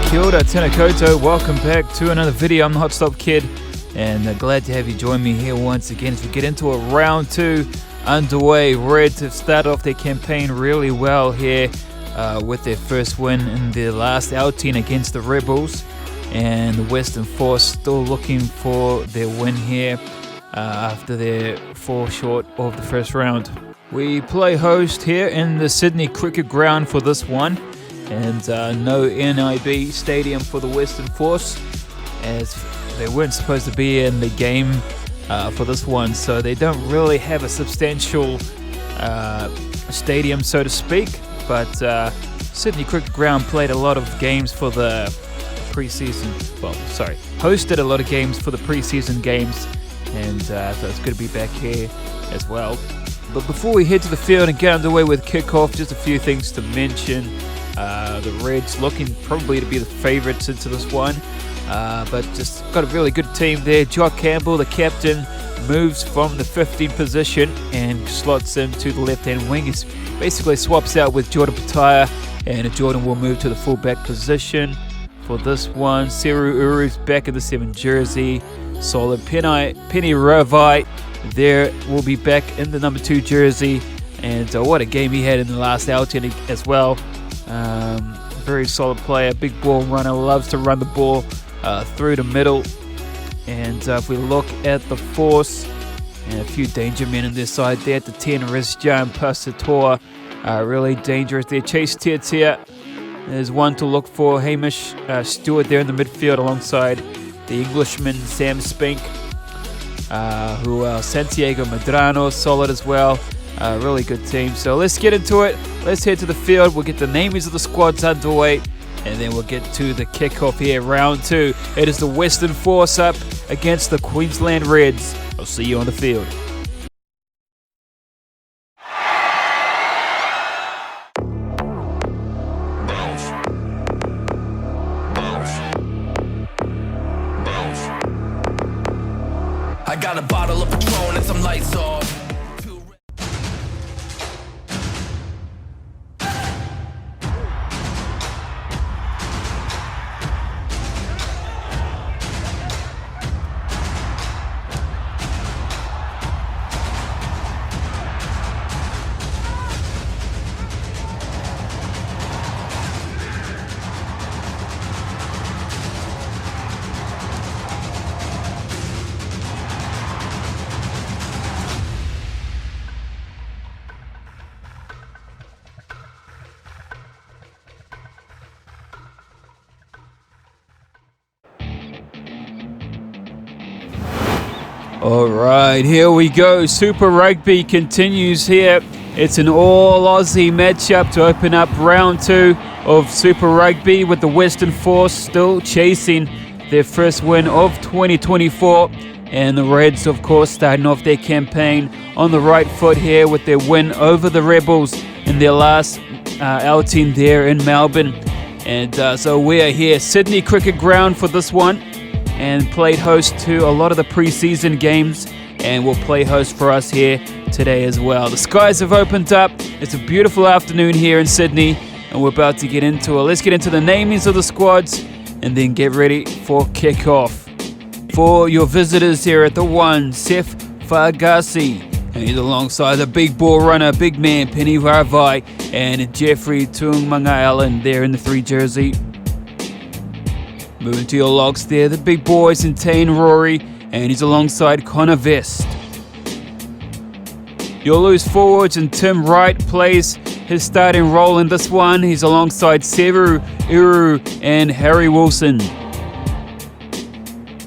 Kia ora, tēnā koutou. Welcome back to another video. I'm the Hot Stop Kid, and glad to have you join me here once again as we get into a round two underway. Reds have started off their campaign really well here with their first win in their last outing against the Rebels, and the Western Force still looking for their win here after their fall short of the first round. We play host here in the Sydney Cricket Ground for this one, and no NIB stadium for the Western Force, as they weren't supposed to be in the game for this one, so they don't really have a substantial stadium, so to speak. But Sydney Cricket Ground played a lot of games for the hosted a lot of games for the pre-season games, and so it's good to be back here as well. But before we head to the field and get underway with kickoff, just a few things to mention. The Reds looking probably to be the favourites into this one, but just got a really good team there. Jock Campbell, the captain, moves from the 15th position and slots into the left-hand wing. He basically swaps out with Jordan Pataya, and Jordan will move to the full-back position for this one. Seru Uru's back in the 7 jersey. Solid Penny Ravai there will be back in the number 2 jersey, and what a game he had in the last outing as well. Very solid player, big ball runner, loves to run the ball through the middle. And if we look at the Force, and a few danger men on their side there at the 10, Rizjan Pasatoa, really dangerous there. Chase Tiatia is one to look for. Hamish Stewart there in the midfield alongside the Englishman Sam Spink, Santiago Medrano, solid as well. Really good team. So let's get into it. Let's head to the field. We'll get the names of the squads underway, and then we'll get to the kickoff here, round 2. It is the Western Force up against the Queensland Reds. I'll see you on the field. I got a bottle of Patron and some lights off. Alright, here we go. Super Rugby continues here. It's an all-Aussie matchup to open up round 2 of Super Rugby, with the Western Force still chasing their first win of 2024. And the Reds, of course, starting off their campaign on the right foot here with their win over the Rebels in their last outing there in Melbourne. And so we are here, Sydney Cricket Ground for this one, and played host to a lot of the pre-season games, and will play host for us here today as well. The skies have opened up. It's a beautiful afternoon here in Sydney, and we're about to get into it. Let's get into the namings of the squads and then get ready for kickoff. For your visitors here at the 1, Sef Fagasi, and he's alongside the big ball runner, big man Penny Ravai, and Jeffrey Tungmangaelen there in the 3 jersey. Moving to your locks there, the big boys in Tane Rory, and he's alongside Connor Vest. Your loose forwards, and Tim Wright plays his starting role in this one. He's alongside Seru Uru and Harry Wilson.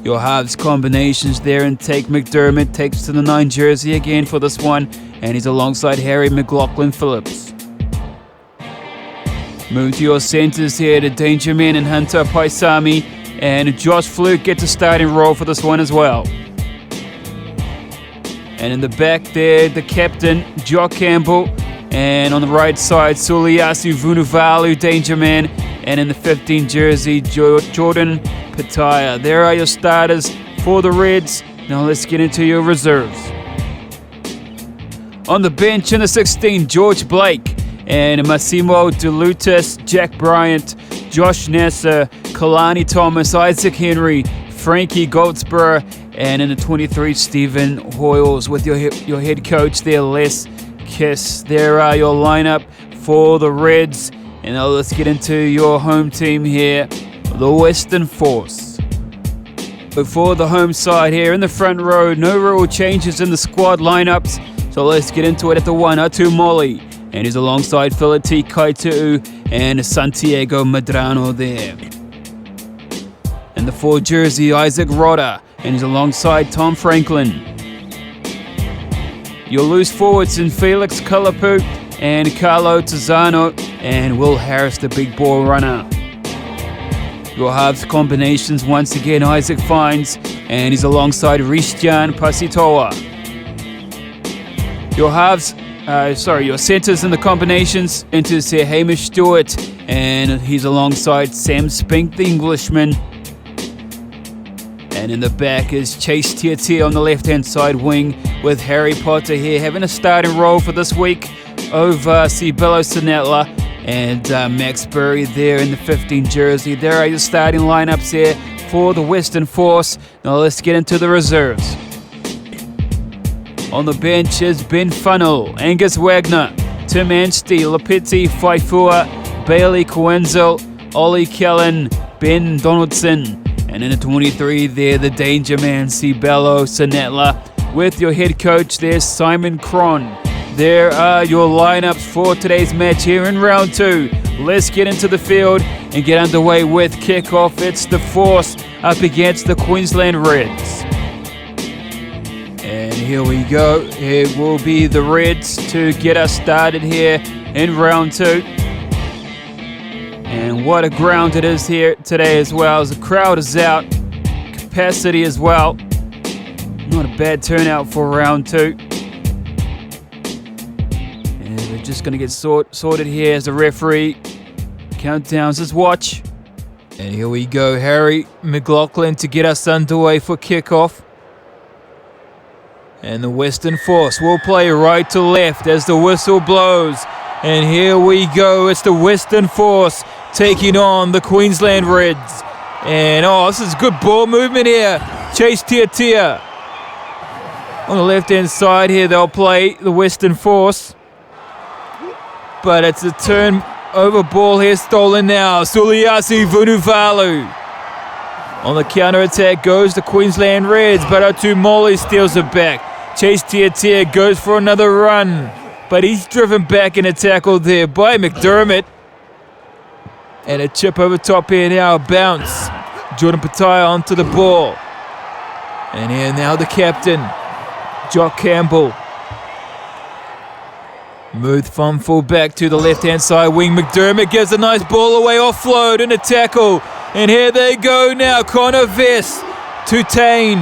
Your halves combinations there, and Take McDermott takes to the 9 jersey again for this one, and he's alongside Harry McLaughlin Phillips. Move to your centres here, the Danger Men and Hunter Paisami, and Josh Fluke gets a starting role for this one as well. And in the back there, the captain, Jock Campbell, and on the right side, Suliyasu Vunuvalu, Danger Man, and in the 15 jersey, Jordan Pataya. There are your starters for the Reds. Now let's get into your reserves. On the bench in the 16, George Blake, and Massimo DeLutis, Jack Bryant, Josh Nasser, Kalani Thomas, Isaac Henry, Frankie Goldsborough, and in the 23, Stephen Hoyles with your head coach there, Les Kiss. There are your lineup for the Reds. And now let's get into your home team here, the Western Force. Before the home side here in the front row, no real changes in the squad lineups. So let's get into it at the 1, Atu Moli. And he's alongside Filati Kaitu'u and Santiago Medrano there. And the 4 jersey, Isaac Rodda, and he's alongside Tom Franklin. Your loose forwards in Felix Kalapu and Carlo Tizzano and Will Harris, the big ball runner. Your halves combinations, once again, Isaac Fines, and he's alongside Rishjan Pasitoa. Your centers in the combinations into Sir Hamish Stewart, and he's alongside Sam Spink, the Englishman. And in the back is Chase Tiatia on the left-hand side wing, with Harry Potter here having a starting role for this week over Sibelo Sinetla and Max Burry there in the 15 jersey. There are your starting lineups here for the Western Force. Now let's get into the reserves. On the bench is Ben Funnell, Angus Wagner, Tim Anstey, Lapiti Faifua, Bailey Coenzel, Ollie Kellen, Ben Donaldson. And in the 23 there, the danger man, Sibelo Sinetla, with your head coach there, Simon Cron. There are your lineups for today's match here in round 2. Let's get into the field and get underway with kickoff. It's the Force up against the Queensland Reds. And here we go. It will be the Reds to get us started here in round 2. And what a ground it is here today as well, as the crowd is out. Capacity as well. Not a bad turnout for round 2. And we're just going to get sorted here as the referee countdowns his watch. And here we go, Harry McLaughlin to get us underway for kickoff. And the Western Force will play right to left as the whistle blows. And here we go, it's the Western Force taking on the Queensland Reds. And this is good ball movement here. Chase Tiatia. On the left-hand side here, they'll play the Western Force. But it's a turn-over ball here, stolen now. Suliasi Vunuvalu. On the counter-attack goes the Queensland Reds, but Atu Moli steals it back. Chase Tiatia goes for another run, but he's driven back in a tackle there by McDermott. And a chip over top here now, a bounce. Jordan Pataya onto the ball. And here now the captain, Jock Campbell. Moved from full back to the left-hand side wing. McDermott gives a nice ball away, offload and a tackle. And here they go now, Connor Vest to Tane.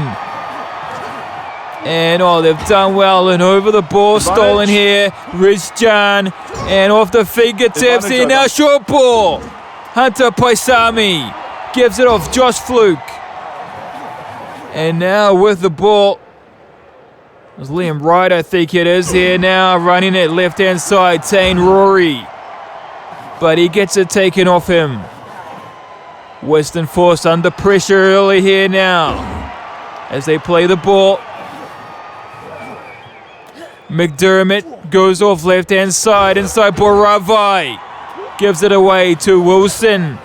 And they've done well, and over the ball, stolen here, Rizjan, and off the fingertips here now, short ball. Hunter Paisami gives it off Josh Fluke. And now with the ball, it's Liam Wright, I think it is here now, running it left-hand side, Tane Rory. But he gets it taken off him. Western Force under pressure early here now as they play the ball. McDermott goes off left-hand side, inside Boravai. Gives it away to Wilson.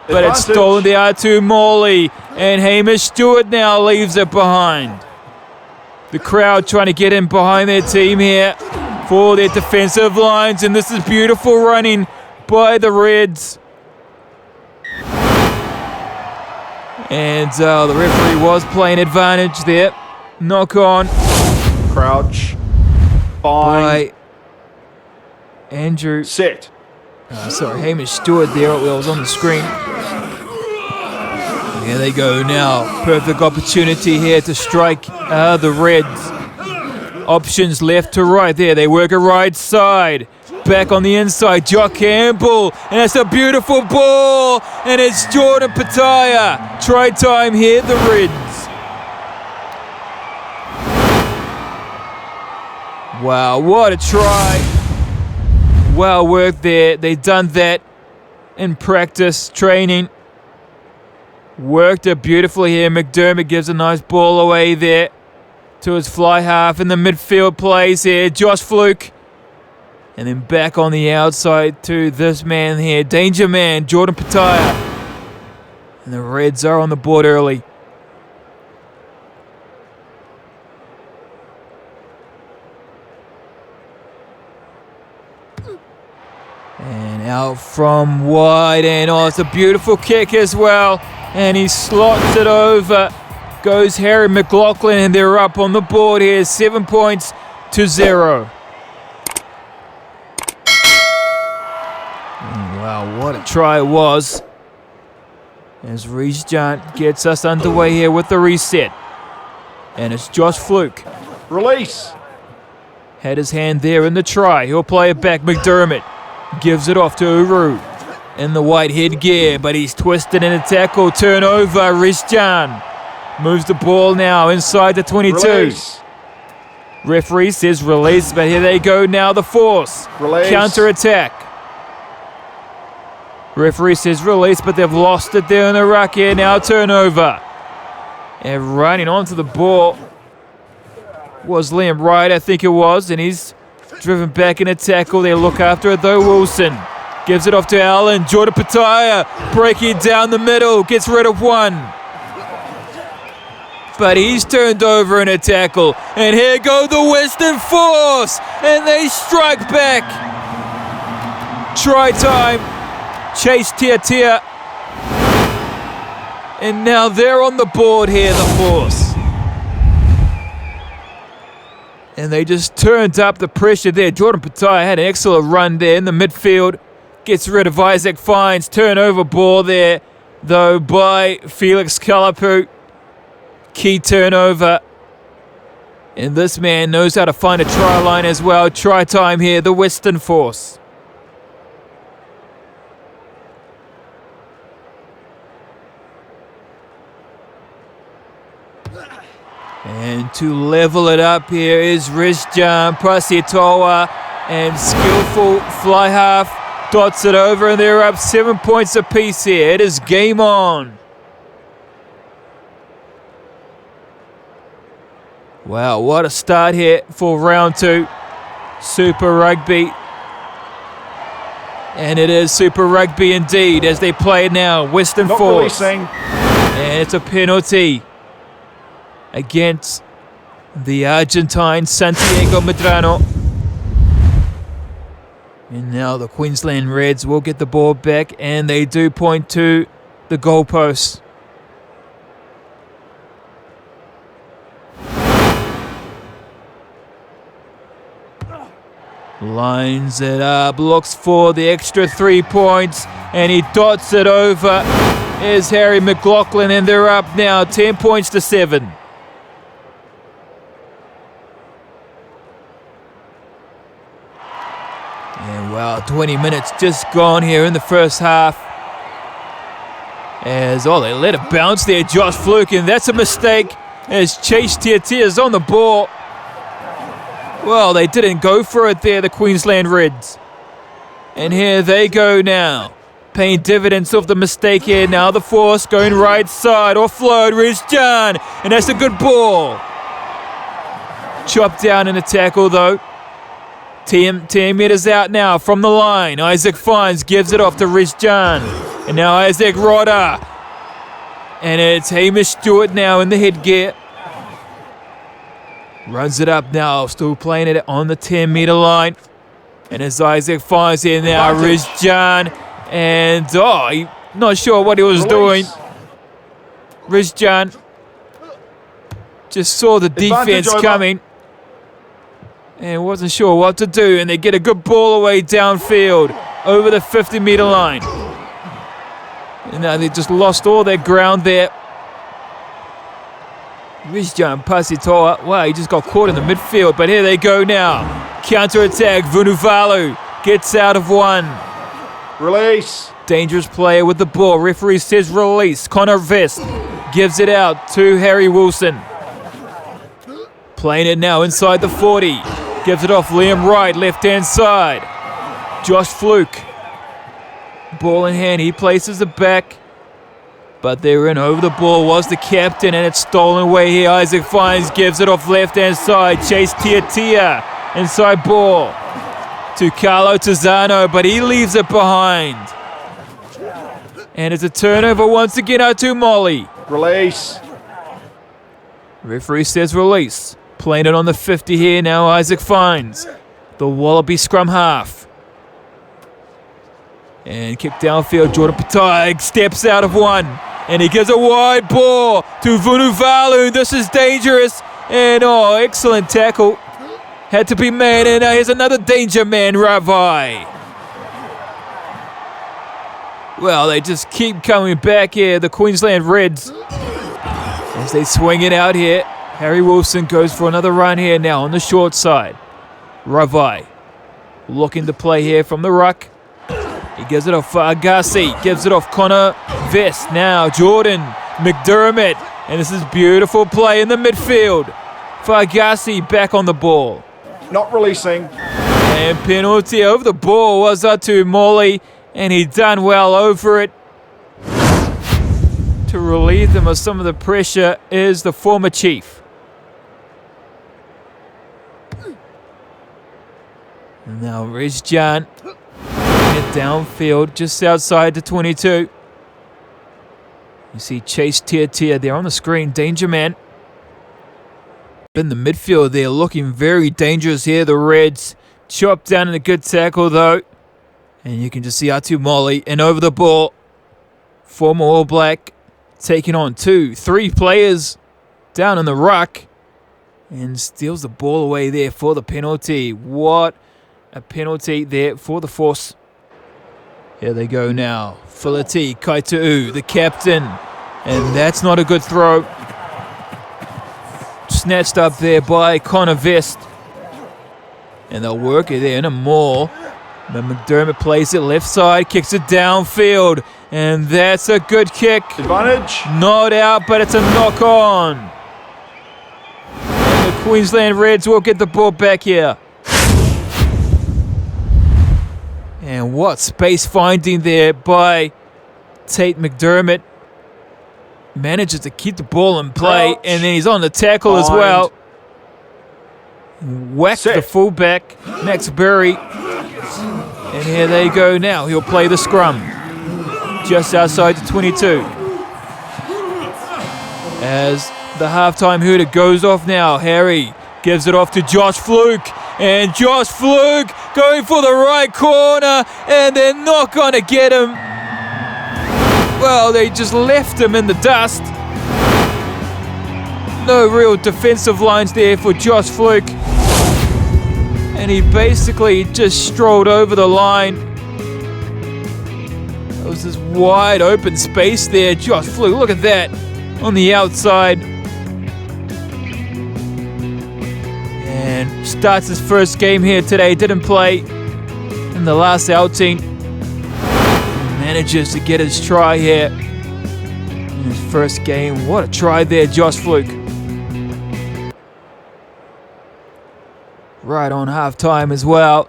But it's stolen the Atu Moli. And Hamish Stewart now leaves it behind. The crowd trying to get in behind their team here for their defensive lines. And this is beautiful running by the Reds. And the referee was playing advantage there. Knock on. Crouch. By Andrew. Set. Hamish Stewart there. It was on the screen. Here they go now. Perfect opportunity here to strike the Reds. Options left to right there. They work a right side. Back on the inside, Jock Campbell. And it's a beautiful ball. And it's Jordan Pataya. Try time here, the Reds. Wow, what a try. Well worked there. They done that in practice, training. Worked it beautifully here. McDermott gives a nice ball away there to his fly half in the midfield plays here. Josh Fluke. And then back on the outside to this man here. Danger man, Jordan Pataya. And the Reds are on the board early. And out from wide, and it's a beautiful kick as well. And he slots it over. Goes Harry McLaughlin, and they're up on the board here. 7 points to 0. Wow, what a try it was. As Reece Jant gets us underway here with the reset. And it's Josh Fluke. Release. Had his hand there in the try. He'll play it back. McDermott gives it off to Uru in the white headgear, but he's twisted in a tackle. Turnover. Reece Jant moves the ball now inside the 22. Release. Referee says release, but here they go now. The Force. Release. Counter attack. Referee says release, but they've lost it there in the ruck here. Now turnover. And running onto the ball was Liam Wright, I think it was, and he's driven back in a tackle. They look after it though. Wilson gives it off to Allen. Jordan Pataya breaking down the middle, gets rid of one. But he's turned over in a tackle. And here go the Western Force, and they strike back. Try time. Chase Tiatia. And now they're on the board here, the Force. And they just turned up the pressure there. Jordan Pataya had an excellent run there in the midfield. Gets rid of Isaac Fines. Turnover ball there, though, by Felix Kalapu. Key turnover. And this man knows how to find a try line as well. Try time here, the Western Force. And to level it up here is Rizjan Pasitoa, and skillful fly half dots it over, and they're up 7 points apiece here. It is game on. Wow, what a start here for round 2. Super Rugby. And it is Super Rugby indeed as they play now. Western Not Force. releasing. And it's a penalty against the Argentine Santiago Medrano. And now the Queensland Reds will get the ball back, and they do point to the goalpost. Lines it up, looks for the extra 3 points, and he dots it over. Is Harry McLaughlin, and they're up now 10 points to 7. And wow, 20 minutes just gone here in the first half. As, they let it bounce there, Josh Fluke, and that's a mistake as Chase Tiatia is on the ball. Well, they didn't go for it there, the Queensland Reds. And here they go now. Paying dividends of the mistake here now. The Force going right side, offload, Rizjan, and that's a good ball. Chopped down in a tackle though. 10 meters out now from the line. Isaac Fines gives it off to Rizjan. And now Isaac Rodder. And it's Hamish Stewart now in the headgear. Runs it up now, still playing it on the 10-meter line. And as Isaac Fines here now, Rizjan. And, not sure what he was doing. Rizjan just saw the defense coming and wasn't sure what to do. And they get a good ball away downfield over the 50-meter line. And now they just lost all their ground there. Rizjan Pasitoa, wow, he just got caught in the midfield, but here they go now. Counter-attack, Vunuvalu gets out of one. Release. Dangerous player with the ball. Referee says release. Connor Vest gives it out to Harry Wilson. Playing it now inside the 40. Gives it off Liam Wright, left-hand side. Josh Fluke Ball in hand, he places it back. But they're in. Over the ball was the captain, and it's stolen away here. Isaac Fines gives it off left-hand side. Chase Tia. Inside ball to Carlo Tizzano, but he leaves it behind. And it's a turnover once again out to Molly. Release. Referee says release. Playing it on the 50 here now. Isaac Fines. The Wallaby scrum half. And kick downfield. Jordan Patai steps out of one. And he gives a wide ball to Vunuvalu. This is dangerous. And excellent tackle. Had to be made. And here's another danger man, Ravai. Well, they just keep coming back here, the Queensland Reds. As they swing it out here. Harry Wilson goes for another run here now on the short side. Ravai looking to play here from the ruck. He gives it off Agassi. Gives it off Connor Vest. Now Jordan McDermott. And this is beautiful play in the midfield. Agassi back on the ball. Not releasing. And penalty over the ball was to Molly. And he done well over it. To relieve them of some of the pressure is the former chief. Now Reg Jan. Downfield, just outside the 22. You see Chase Tia there on the screen. Danger man. In the midfield, they're looking very dangerous here. The Reds chopped down in a good tackle, though. And you can just see Atu Molly and over the ball. Former All Black taking on 2-3 players down in the ruck. And steals the ball away there for the penalty. What a penalty there for the Force. Here they go now. Filati Kaita'u, the captain. And that's not a good throw. Snatched up there by Connor Vest. And they'll work it there in a maul. But McDermott plays it left side, kicks it downfield. And that's a good kick. Advantage. Not out, but it's a knock on. And the Queensland Reds will get the ball back here. And what space finding there by Tate McDermott. Manages to keep the ball in play. Crouch. And then he's on the tackle as well. Whacked the fullback, Max Berry. And here they go now. He'll play the scrum. Just outside the 22. As the halftime hooter goes off now. Harry gives it off to Josh Fluke. And Josh Fluke going for the right corner. And they're not going to get him. Well, they just left him in the dust. No real defensive lines there for Josh Fluke. And he basically just strolled over the line. There was this wide open space there. Josh Fluke, look at that. On the outside. And starts his first game here today. Didn't play in the last outing. Manages to get his try here in his first game. What a try there, Josh Fluke. Right on halftime as well.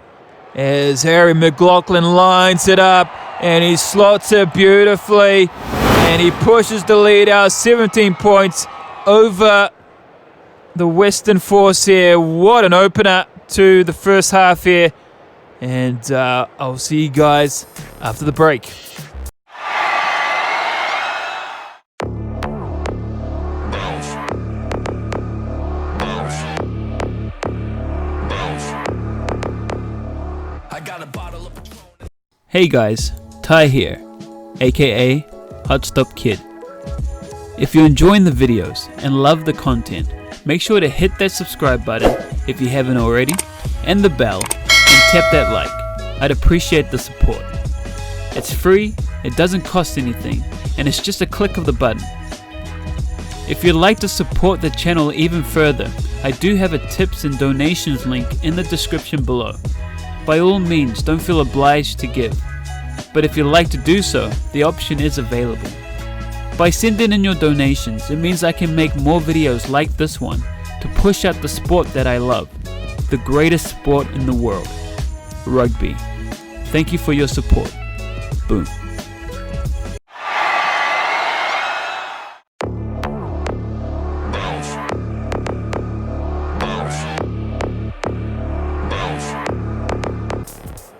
As Harry McLaughlin lines it up. And he slots it beautifully. And he pushes the lead out 17 points over the Western Force here. What an opener to the first half here. And I'll see you guys after the break. Hey guys, Ty here, aka Hot Stop Kid. If you're enjoying the videos and love the content, make sure to hit that subscribe button if you haven't already, and the bell, and tap that like. I'd appreciate the support. It's free, it doesn't cost anything, and it's just a click of the button. If you'd like to support the channel even further, I do have a tips and donations link in the description below. By all means, don't feel obliged to give, but if you'd like to do so, the option is available. By sending in your donations, it means I can make more videos like this one to push out the sport that I love, the greatest sport in the world, rugby. Thank you for your support. Boom.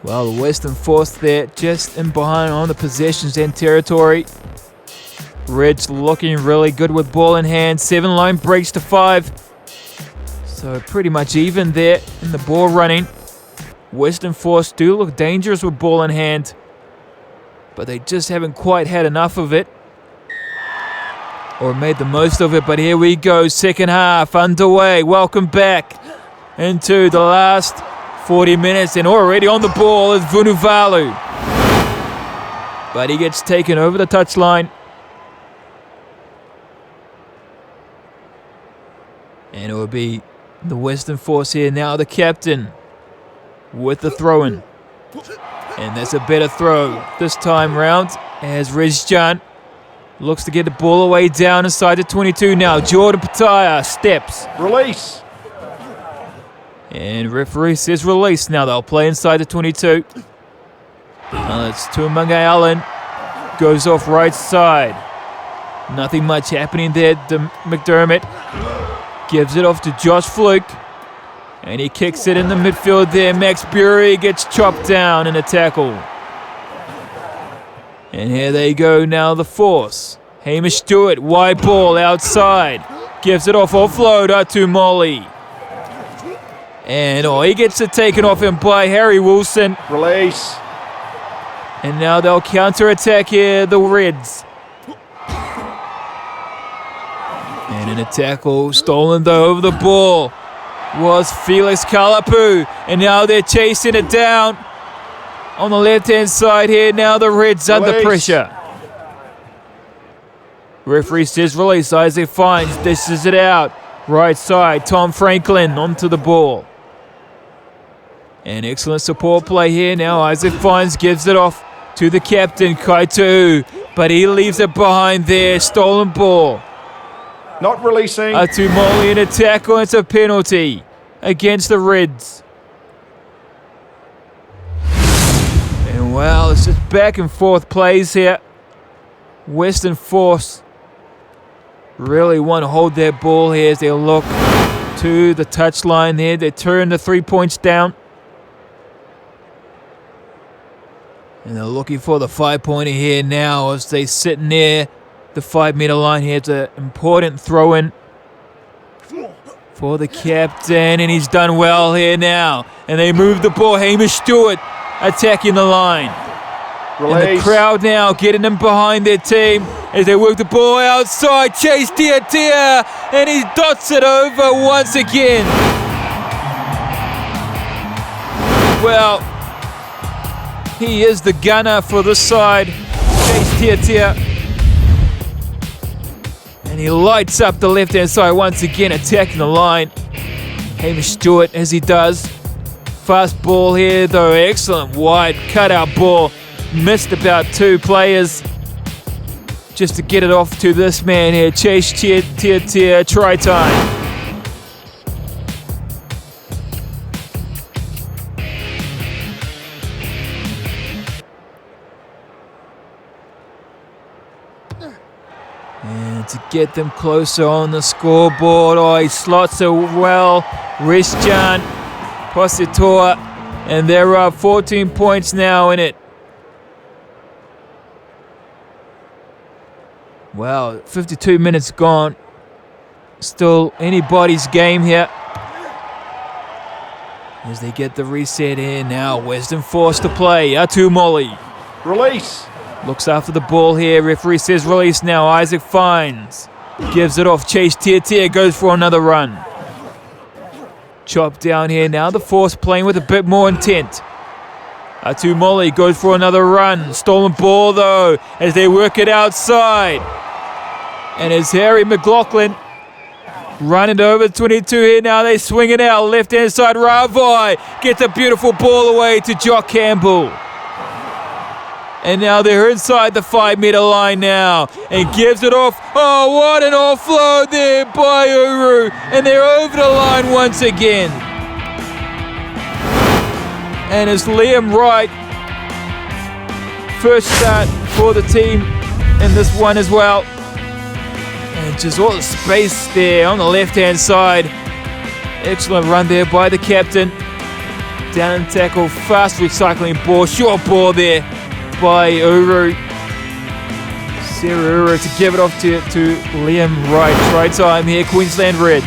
Well, the Western Force there, just in behind on the possessions and territory. Reds looking really good with ball in hand. 7 line breaks to 5. So pretty much even there in the ball running. Western Force do look dangerous with ball in hand, but they just haven't quite had enough of it or made the most of it. But here we go, second half underway. Welcome back into the last 40 minutes, and already on the ball is Vunuvalu. But he gets taken over the touchline. And it will be the Western Force here now, the captain, with the throw-in. And that's a better throw this time round as Rezjan looks to get the ball away down inside the 22 now. Jordan Pataya steps. Release. And referee says release. Now they'll play inside the 22. Now it's Tumunga Allen. Goes off right side. Nothing much happening there. McDermott gives it off to Josh Fluke. And he kicks it in the midfield there. Max Bury gets chopped down in a tackle. And here they go now, the Force. Hamish Stewart, wide ball outside. Gives it off offload to Molly. And he gets it taken off him by Harry Wilson. Release. And now they'll counter-attack here, the Reds. And in a tackle, stolen though over the ball, was Felix Kalapu. And now they're chasing it down on the left-hand side here. Now the Reds under pressure. Referee says release. Isaac Fines dishes it out. Right side, Tom Franklin onto the ball. An excellent support play here now. Isaac Fines gives it off to the captain, Kaitu'u. But he leaves it behind there. Stolen ball. Not releasing. Atumoli in a tackle. It's a penalty against the Reds. And well, it's just back and forth plays here. Western Force really want to hold their ball here as they look to the touchline there. They turn the 3 points down. And they're looking for the 5-pointer here now as they sit near the 5-meter line here. It's an important throw-in for the captain, and he's done well here now. And they move the ball. Hamish Stewart attacking the line. Release. And the crowd now getting them behind their team as they work the ball outside. Chase Tiatia, and he dots it over once again. Well, he is the gunner for this side, Chase Tiatia. And he lights up the left-hand side once again, attacking the line. Hamish Stewart as he does. Fast ball here though, excellent wide cutout ball. Missed about 2 players just to get it off to this man here. Chase Tiatia, try time. And to get them closer on the scoreboard, he slots it well. Rezjan, Positoa, and they're up 14 points now in it. Wow, 52 minutes gone. Still anybody's game here. As they get the reset here now. Western Force to play. Atumoli. Release. Looks after the ball here. Referee says release now. Isaac Fines. Gives it off. Chase Tiatia goes for another run. Chop down here now. The Force playing with a bit more intent. Atumoli goes for another run. Stolen ball though as they work it outside. And as Harry McLaughlin running over 22 here now, they swing it out. Left-hand side, Ravai gets a beautiful ball away to Jock Campbell. And now they're inside the 5-meter line now and gives it off. Oh, what an offload there by Uru. And they're over the line once again. And it's Liam Wright first start for the team in this one as well. And just all the space there on the left-hand side. Excellent run there by the captain. Down and tackle, fast recycling ball, short ball there by Uru. Sarah Uru to give it off to Liam Wright. Try time here, Queensland Reds.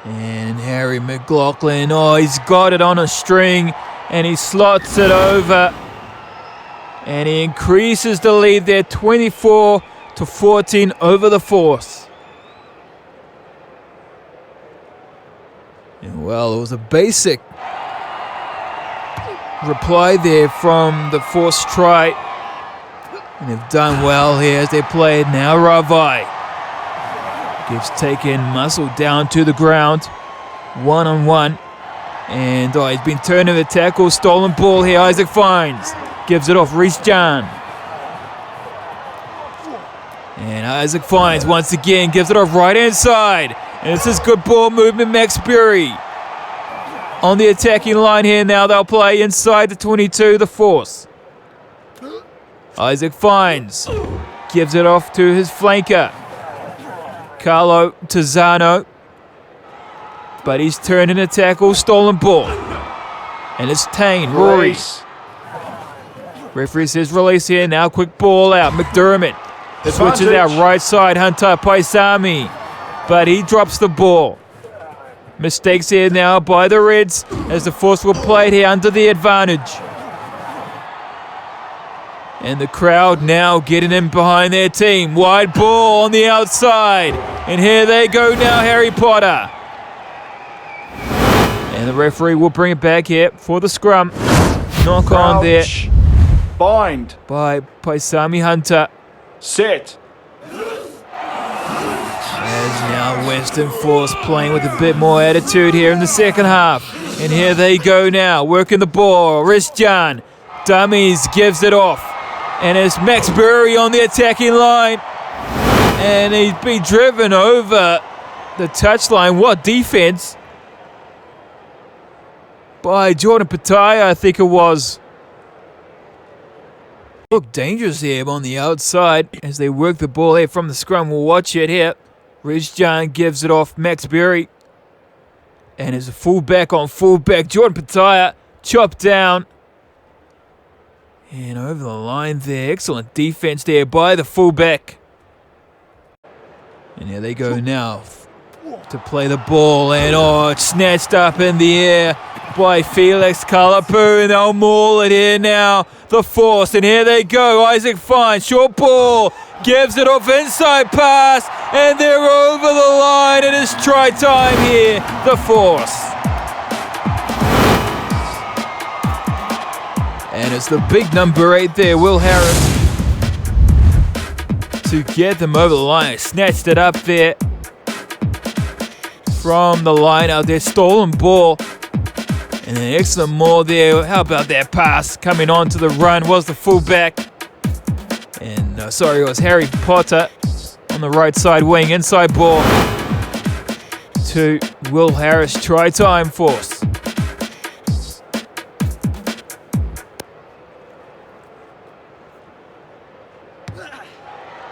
And Harry McLaughlin, he's got it on a string and he slots it over. And he increases the lead there, 24-14 over the Force. And well, it was a basic reply there from the Force try. And they've done well here as they play it now. Ravai gives taken Muscle down to the ground. 1-on-1. And he's been turned into the tackle. Stolen ball here. Isaac Fines gives it off. Reece John. And Isaac Fines once again gives it off right hand side. And this is good ball movement. Max Berry on the attacking line here now. They'll play inside the 22, the Force. Isaac Fines gives it off to his flanker, Carlo Tizzano. But he's turned in a tackle. Stolen ball. And it's Tane. Rory. Referee says release here. Now quick ball out. McDermott switches out right side. Hunter Paisami. But he drops the ball. Mistakes here now by the Reds as the Force will play it here under the advantage. And the crowd now getting in behind their team. Wide ball on the outside. And here they go now, Harry Potter. And the referee will bring it back here for the scrum. Knock on there. Bind. By Paisami Hunter. Set. As now Western Force playing with a bit more attitude here in the second half. And here they go now, working the ball. Risjan dummies, gives it off. And it's Max Berry on the attacking line. And he's been driven over the touchline. What defense by Jordan Pataya, I think it was. Look dangerous here on the outside as they work the ball here from the scrum. We'll watch it here. Risjan gives it off. Max Berry. And it's a fullback on fullback. Jordan Pataya chopped down. And over the line there. Excellent defense there by the fullback. And here they go now to play the ball. And it's snatched up in the air by Felix Kalapu. And they'll maul it here now. The Force. And here they go. Isaac Fines. Short ball. Gives it off inside pass. And they're over the line. It is try time here. The Force. And it's the big number 8 there, Will Harris, to get them over the line. Snatched it up there from the line out there. Stolen ball. And an excellent maul there. How about that pass coming on to the run? Was the fullback. And it was Harry Potter on the right side wing. Inside ball to Will Harris. Try time, Force.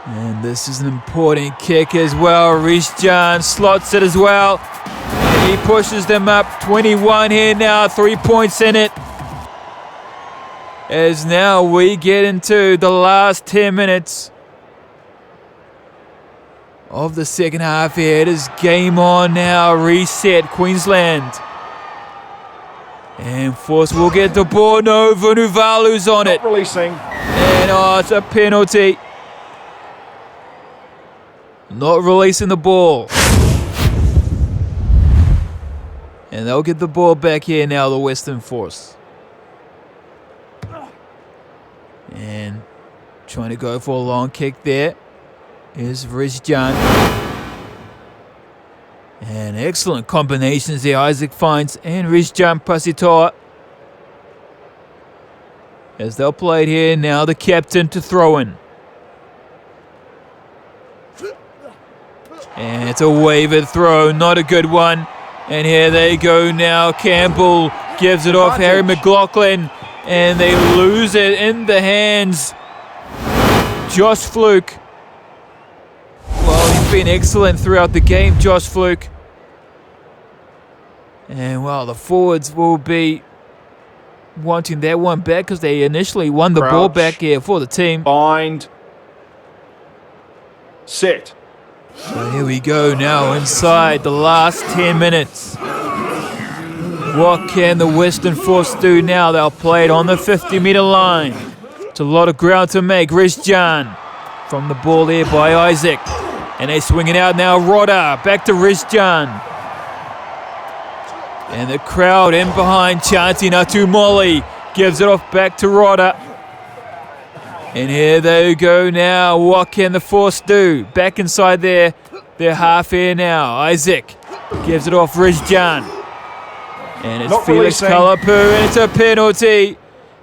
And this is an important kick as well. Reece John slots it as well. And he pushes them up. 21 here now. 3 points in it. As now we get into the last 10 minutes of the second half here. It is game on now. Reset Queensland. And Force will get the ball. No, Vunuvalu's on it. Not releasing. And it's a penalty. Not releasing the ball. And they'll get the ball back here now, the Western Force. And trying to go for a long kick there is Risjan. And excellent combinations there. Isaac Fines and Risjan Pasitoa. As they'll play it here now, the captain to throw in. And it's a wavered throw, not a good one. And here they go now. Campbell gives it off Harry McLaughlin. And they lose it in the hands. Josh Fluke. Well, he's been excellent throughout the game, Josh Fluke. And, well, the forwards will be wanting that one back because they initially won the ball back here for the team. Bind. Sit. So here we go now inside the last 10 minutes. What can the Western Force do now? They'll play it on the 50-meter line. It's a lot of ground to make. Rizjan from the ball there by Isaac. And they swing it out now. Rodda back to Rizjan. And the crowd in behind chanting Atumoli. Gives it off back to Rodda. And here they go now. What can the Force do? Back inside their half here now. Isaac gives it off Rizjan. And it's Not Felix releasing. Kalapu. And it's a penalty.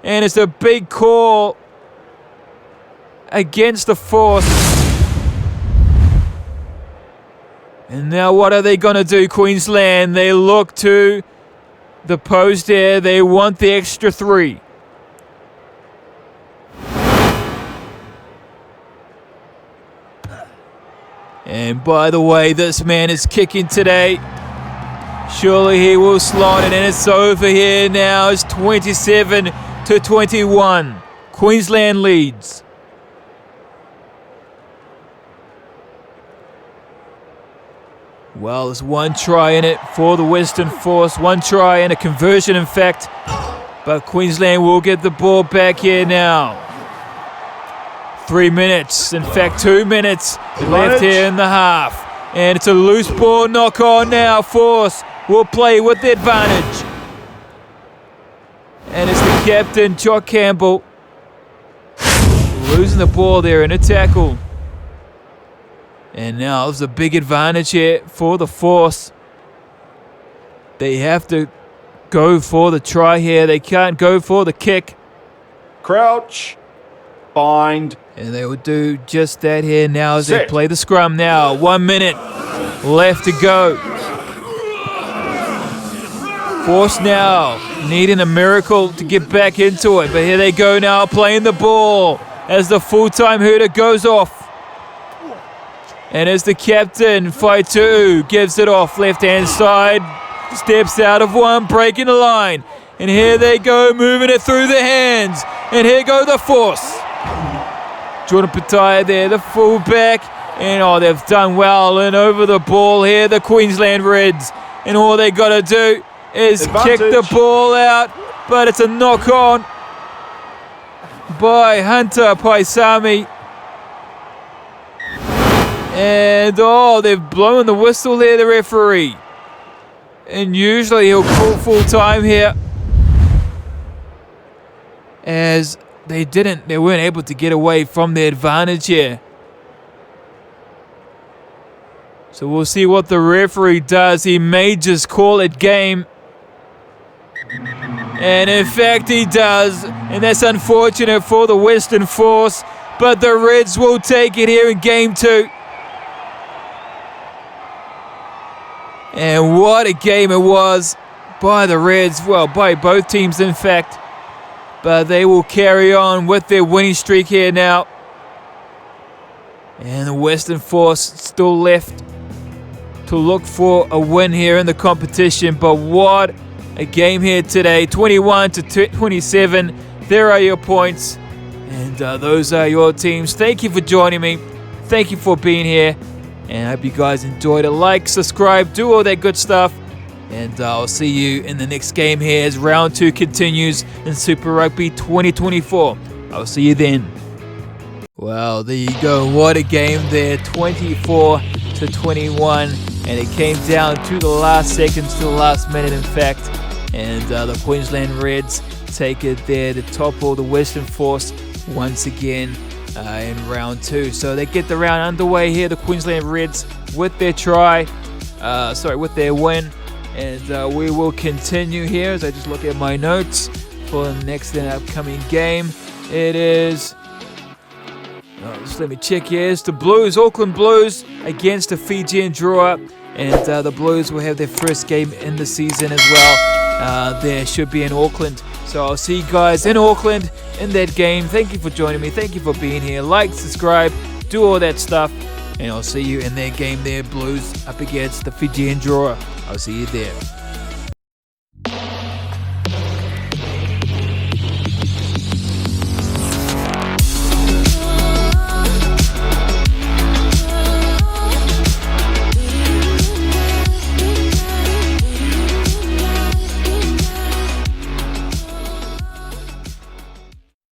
And it's a big call against the Force. And now what are they going to do, Queensland? They look to the post there. They want the extra 3. And by the way, this man is kicking today. Surely he will slot it, and it's over here now. It's 27-21. Queensland leads. Well, there's one try in it for the Western Force. One try and a conversion, in fact. But Queensland will get the ball back here now. 3 minutes, in fact 2 minutes left here in the half. And it's a loose ball knock on now. Force will play with the advantage. And it's the captain, Jock Campbell, losing the ball there in a tackle. And now there's a big advantage here for the Force. They have to go for the try here. They can't go for the kick. Crouch. Bind. And they will do just that here now as they Set. play the scrum now. 1 minute left to go. Force now needing a miracle to get back into it. But here they go now playing the ball as the full-time hooter goes off. And as the captain, Faitu, gives it off left-hand side. Steps out of one, breaking the line. And here they go, moving it through the hands. And here go the Force. Jordan Pataya there, the fullback. And they've done well. And over the ball here, the Queensland Reds. And all they got to do is kick the ball out. But it's a knock-on by Hunter Paisami. And they've blown the whistle there, the referee. And usually he'll call full time here. As they weren't able to get away from the advantage here. So we'll see what the referee does. He may just call it game. And in fact he does. And that's unfortunate for the Western Force. But the Reds will take it here in game 2. And what a game it was by the Reds. Well, by both teams, in fact. But they will carry on with their winning streak here now. And the Western Force still left to look for a win here in the competition. But what a game here today. 21-27. There are your points. And those are your teams. Thank you for joining me. Thank you for being here. And I hope you guys enjoyed it. Like, subscribe, do all that good stuff. And I'll see you in the next game here as round 2 continues in Super Rugby 2024. I'll see you then. Well, there you go. What a game there. 24-21. And it came down to the last seconds, to the last minute, in fact. And the Queensland Reds take it there to topple the Western Force once again in round 2. So they get the round underway here, the Queensland Reds, with their with their win. And we will continue here as I just look at my notes for the next and upcoming game. It is Just let me check here. It's the Blues, Auckland Blues against the Fijian drawer. And the Blues will have their first game in the season as well. There should be in Auckland. So I'll see you guys in Auckland in that game. Thank you for joining me. Thank you for being here. Like, subscribe, do all that stuff. And I'll see you in that game there, Blues up against the Fijian drawer. I'll see you there.